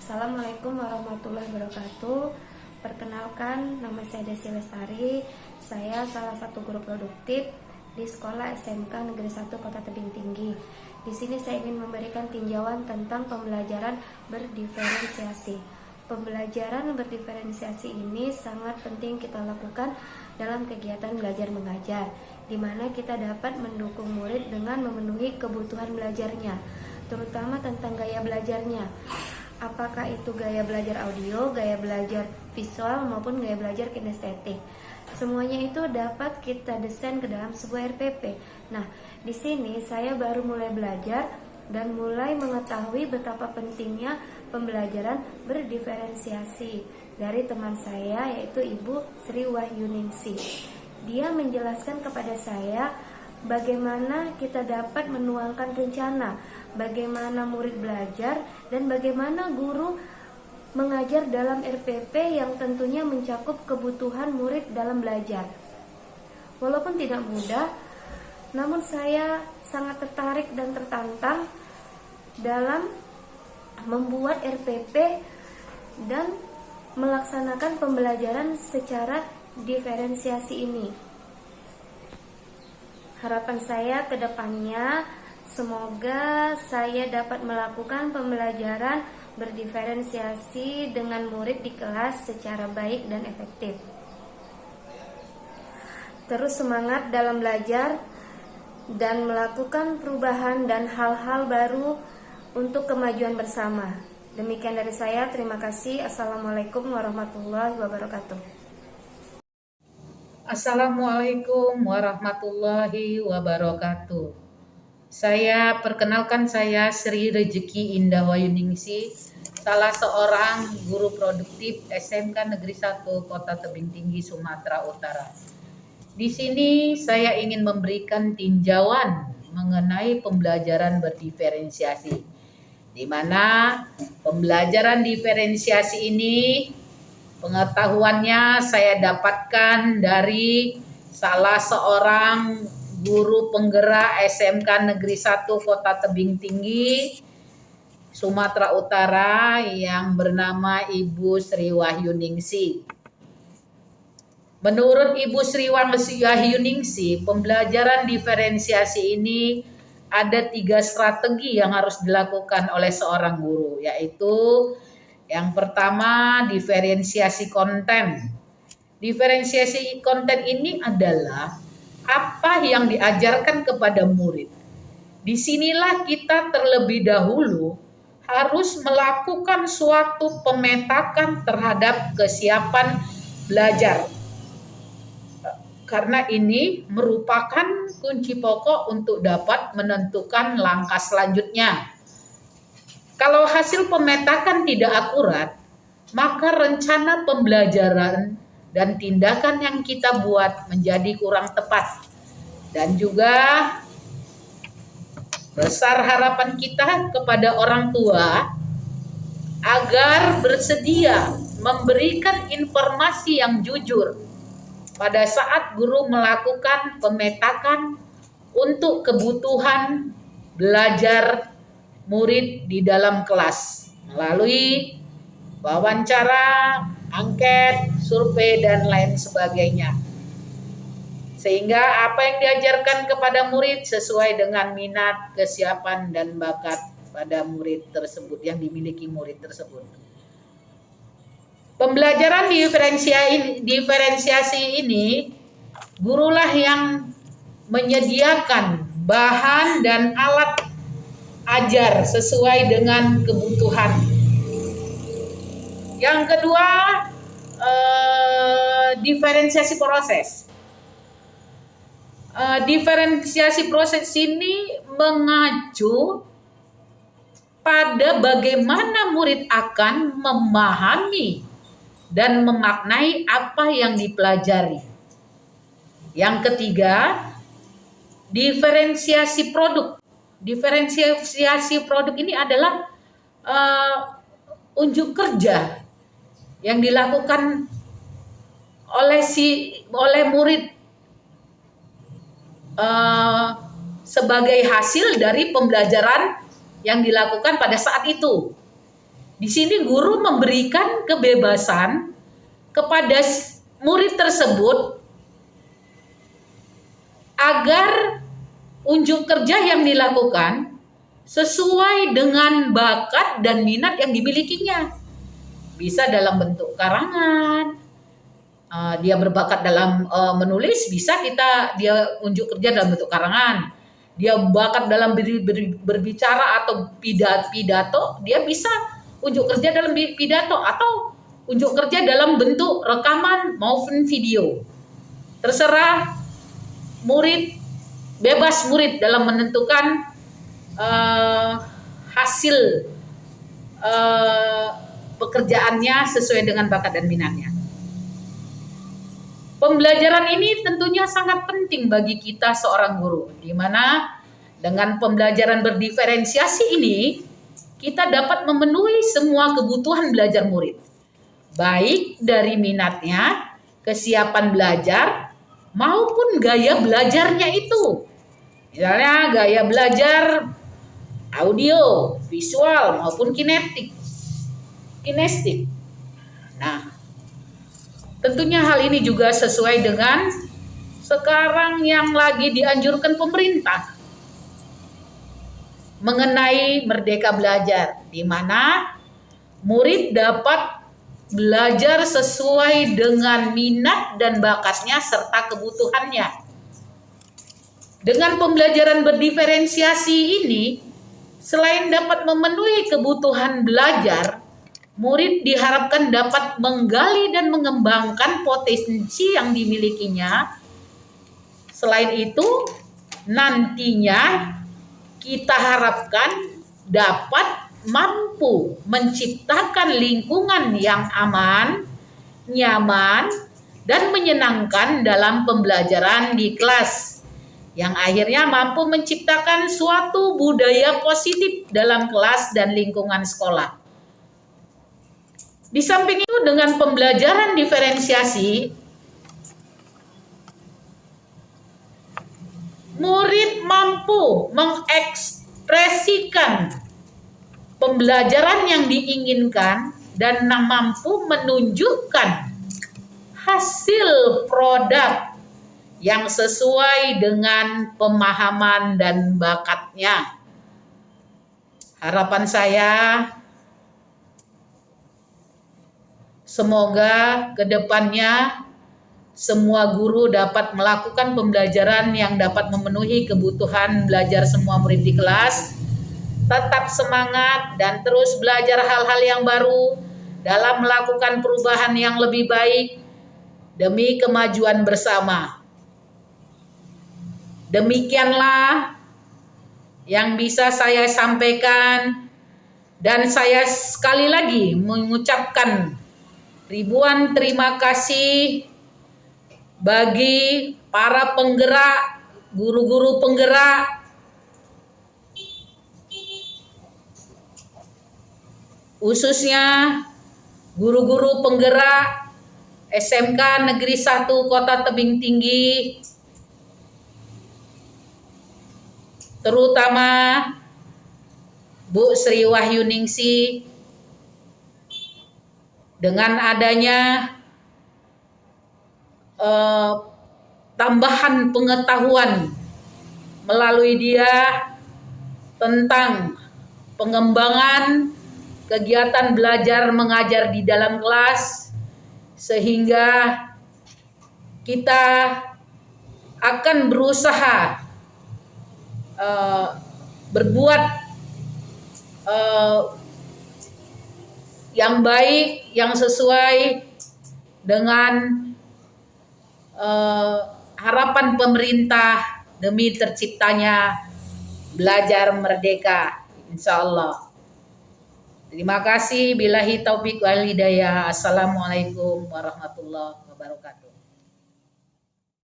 Assalamualaikum warahmatullahi wabarakatuh. Perkenalkan, nama saya Desi Lestari. Saya salah satu guru produktif di sekolah SMK Negeri 1 Kota Tebing Tinggi. Di sini saya ingin memberikan tinjauan tentang pembelajaran berdiferensiasi. Pembelajaran berdiferensiasi ini sangat penting kita lakukan dalam kegiatan belajar mengajar, di mana kita dapat mendukung murid dengan memenuhi kebutuhan belajarnya, terutama tentang gaya belajarnya. Apakah itu gaya belajar audio, gaya belajar visual, maupun gaya belajar kinestetik. Semuanya itu dapat kita desain ke dalam sebuah RPP. Nah, di sini saya baru mulai belajar dan mulai mengetahui betapa pentingnya pembelajaran berdiferensiasi dari teman saya, yaitu Ibu Sri Wahyuningsih. Dia menjelaskan kepada saya bagaimana kita dapat menuangkan rencana, bagaimana murid belajar, dan bagaimana guru mengajar dalam RPP yang tentunya mencakup kebutuhan murid dalam belajar. Walaupun tidak mudah, namun saya sangat tertarik dan tertantang dalam membuat RPP dan melaksanakan pembelajaran secara diferensiasi ini. Harapan saya ke depannya, semoga saya dapat melakukan pembelajaran berdiferensiasi dengan murid di kelas secara baik dan efektif. Terus semangat dalam belajar dan melakukan perubahan dan hal-hal baru untuk kemajuan bersama. Demikian dari saya, terima kasih. Assalamualaikum warahmatullahi wabarakatuh. Assalamualaikum warahmatullahi wabarakatuh. Saya perkenalkan, saya Sri Rejeki Indah Wahyuningsih, salah seorang guru produktif SMK Negeri 1 Kota Tebing Tinggi, Sumatera Utara. Di sini saya ingin memberikan tinjauan mengenai pembelajaran berdiferensiasi, di mana pembelajaran diferensiasi ini pengetahuannya saya dapatkan dari salah seorang guru penggerak SMK Negeri 1 Kota Tebing Tinggi, Sumatera Utara, yang bernama Ibu Sri Wahyuningsih. Menurut Ibu Sri Wahyuningsih, pembelajaran diferensiasi ini ada 3 strategi yang harus dilakukan oleh seorang guru, yaitu yang pertama, diferensiasi konten. Diferensiasi konten ini adalah apa yang diajarkan kepada murid. Disinilah kita terlebih dahulu harus melakukan suatu pemetakan terhadap kesiapan belajar. Karena ini merupakan kunci pokok untuk dapat menentukan langkah selanjutnya. Kalau hasil pemetakan tidak akurat, maka rencana pembelajaran dan tindakan yang kita buat menjadi kurang tepat. Dan juga besar harapan kita kepada orang tua agar bersedia memberikan informasi yang jujur pada saat guru melakukan pemetakan untuk kebutuhan belajar murid di dalam kelas melalui wawancara, angket, survei, dan lain sebagainya. Sehingga apa yang diajarkan kepada murid sesuai dengan minat, kesiapan, dan bakat pada murid tersebut yang dimiliki murid tersebut. Pembelajaran diferensiasi ini, gurulah yang menyediakan bahan dan alat ajar sesuai dengan kebutuhan. Yang kedua, diferensiasi proses. Diferensiasi proses ini mengacu pada bagaimana murid akan memahami dan memaknai apa yang dipelajari. Yang ketiga, diferensiasi produk. Diferensiasi produk ini adalah unjuk kerja yang dilakukan oleh murid sebagai hasil dari pembelajaran yang dilakukan pada saat itu. Di sini guru memberikan kebebasan kepada murid tersebut agar unjuk kerja yang dilakukan sesuai dengan bakat dan minat yang dimilikinya. Bisa dalam bentuk karangan, dia berbakat dalam menulis, bisa dia unjuk kerja dalam bentuk karangan. Dia bakat dalam berbicara atau pidato, dia bisa unjuk kerja dalam pidato atau unjuk kerja dalam bentuk rekaman maupun video. Terserah murid, bebas murid dalam menentukan hasil pekerjaannya sesuai dengan bakat dan minatnya. Pembelajaran ini tentunya sangat penting bagi kita seorang guru, di mana dengan pembelajaran berdiferensiasi ini kita dapat memenuhi semua kebutuhan belajar murid, baik dari minatnya, kesiapan belajar, maupun gaya belajarnya itu. Misalnya gaya belajar audio, visual, maupun kinestik. Nah, tentunya hal ini juga sesuai dengan sekarang yang lagi dianjurkan pemerintah mengenai Merdeka Belajar, di mana murid dapat belajar sesuai dengan minat dan bakatnya serta kebutuhannya. Dengan pembelajaran berdiferensiasi ini, selain dapat memenuhi kebutuhan belajar, murid diharapkan dapat menggali dan mengembangkan potensi yang dimilikinya. Selain itu, nantinya kita harapkan dapat mampu menciptakan lingkungan yang aman, nyaman, dan menyenangkan dalam pembelajaran di kelas, yang akhirnya mampu menciptakan suatu budaya positif dalam kelas dan lingkungan sekolah. Di samping itu, dengan pembelajaran diferensiasi, murid mampu mengekspresikan pembelajaran yang diinginkan dan mampu menunjukkan hasil produk yang sesuai dengan pemahaman dan bakatnya. Harapan saya, semoga ke depannya semua guru dapat melakukan pembelajaran yang dapat memenuhi kebutuhan belajar semua murid di kelas, tetap semangat dan terus belajar hal-hal yang baru dalam melakukan perubahan yang lebih baik demi kemajuan bersama. Demikianlah yang bisa saya sampaikan, dan saya sekali lagi mengucapkan ribuan terima kasih bagi para penggerak, guru-guru penggerak, khususnya guru-guru penggerak SMK Negeri 1 Kota Tebing Tinggi, terutama Bu Sri Wahyuningsi. Dengan adanya tambahan pengetahuan melalui dia tentang pengembangan kegiatan belajar mengajar di dalam kelas, sehingga kita akan berusaha berbuat yang baik, yang sesuai dengan harapan pemerintah demi terciptanya belajar merdeka, insya Allah. Terima kasih. Billahi taufik wal hidayah. Assalamualaikum warahmatullahi wabarakatuh.